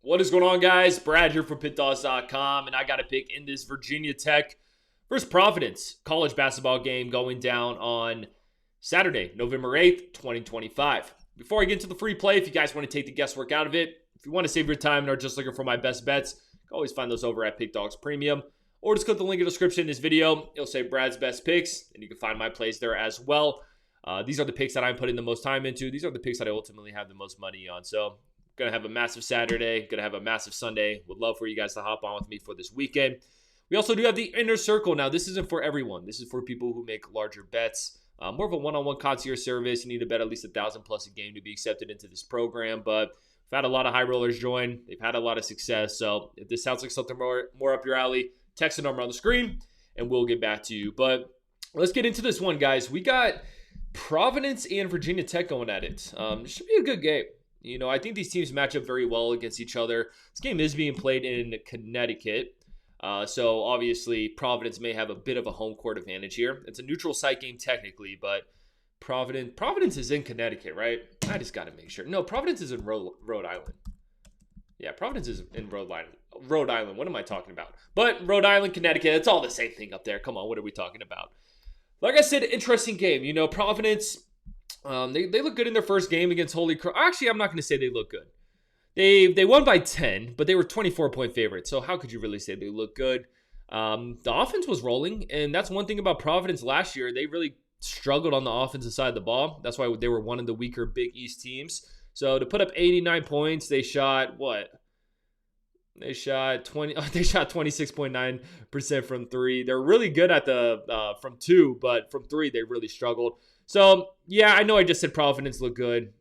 What is going on, guys? Brad here from Pickdawgz.com, and I got a pick in this Virginia Tech versus Providence college basketball game going down on Saturday, November 8th, 2025. Before I get into the free play, if you guys want to take the guesswork out of it, if you want to save your time and are just looking for my best bets, you can always find those over at Pickdawgz Premium, or just click the link in the description in this video. It'll say Brad's best picks, and you can find my plays there as well. These are the picks that I'm putting the most time into. These are the picks that I ultimately have the most money on. So, gonna have a massive Saturday, gonna have a massive Sunday. Would love for you guys to hop on with me for this weekend. We also do have the inner circle. Now, this isn't for everyone. This is for people who make larger bets. More of a one-on-one concierge service. You need to bet at least $1,000+ a game to be accepted into this program. But we've had a lot of high rollers join. They've had a lot of success. So if this sounds like something more up your alley, text the number on the screen, and we'll get back to you. But let's get into this one, guys. We got Providence and Virginia Tech going at it. It should be a good game. You know, I think these teams match up very well against each other. This game is being played in Connecticut. So obviously Providence may have a bit of a home court advantage here. It's a neutral site game technically, but Providence is in Connecticut, right? I just got to make sure. No, Providence is in Rhode Island. Yeah, Providence is in Rhode Island. What am I talking about? But Rhode Island, Connecticut, it's all the same thing up there. Come on, what are we talking about? Like I said, interesting game. You know, Providence, they look good in their first game against Holy Cross. Actually, I'm not going to say they look good. They won by 10, but they were 24-point favorites. So how could you really say they look good? The offense was rolling, and that's one thing about Providence last year. They really struggled on the offensive side of the ball. That's why they were one of the weaker Big East teams. So to put up 89 points, they shot what? They shot 26.9% from three. They're really good at the from two, but from three they really struggled. So yeah, I know I just said Providence looked good.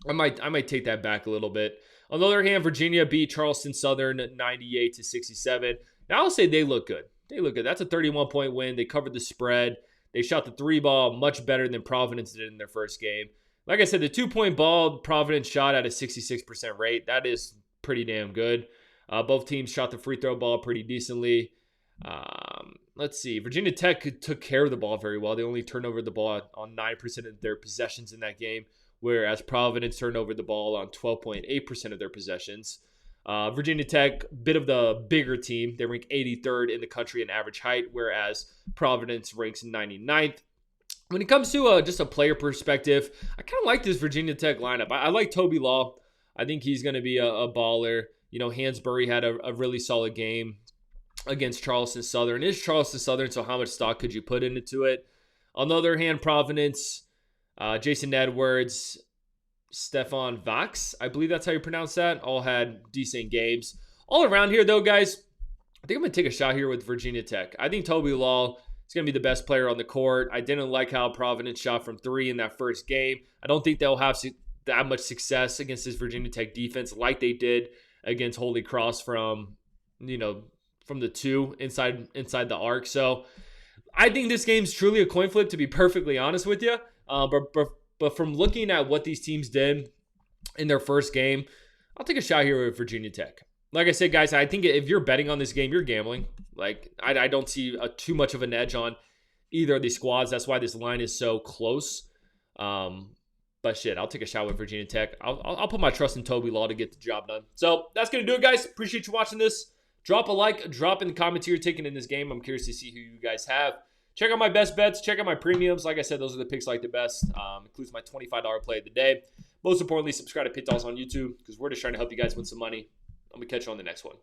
I might take that back a little bit. On the other hand, Virginia beat Charleston Southern 98-67. Now I'll say they look good. They look good. That's a 31-point win. They covered the spread. They shot the three ball much better than Providence did in their first game. Like I said, the 2-point ball Providence shot at a 66% rate. That is pretty damn good. Both teams shot the free throw ball pretty decently. Let's see. Virginia Tech took care of the ball very well. They only turned over the ball on 9% of their possessions in that game, whereas Providence turned over the ball on 12.8% of their possessions. Virginia Tech, bit of the bigger team. They rank 83rd in the country in average height, whereas Providence ranks 99th. When it comes to just a player perspective, I kind of like this Virginia Tech lineup. I like Toby Law. I think he's going to be a baller. You know, Hansberry had a really solid game against Charleston Southern. It is Charleston Southern, so how much stock could you put into it? On the other hand, Providence, Jason Edwards, Stefan Vax, I believe that's how you pronounce that, all had decent games. All around here, though, guys, I think I'm going to take a shot here with Virginia Tech. I think Toby Law is going to be the best player on the court. I didn't like how Providence shot from three in that first game. I don't think they'll have that much success against this Virginia Tech defense like they did against Holy Cross from the two inside the arc. So I think this game's truly a coin flip, to be perfectly honest with you. But from looking at what these teams did in their first game, I'll take a shot here with Virginia Tech. Like I said, guys, I think if you're betting on this game, you're gambling. Like I don't see too much of an edge on either of these squads. That's why this line is so close. But shit, I'll take a shot with Virginia Tech. I'll put my trust in Toby Law to get the job done. So that's going to do it, guys. Appreciate you watching this. Drop a like, drop in the comments who you're taking in this game. I'm curious to see who you guys have. Check out my best bets. Check out my premiums. Like I said, those are the picks I like the best. Includes my $25 play of the day. Most importantly, subscribe to Pickdawgz on YouTube because we're just trying to help you guys win some money. I'm going to catch you on the next one.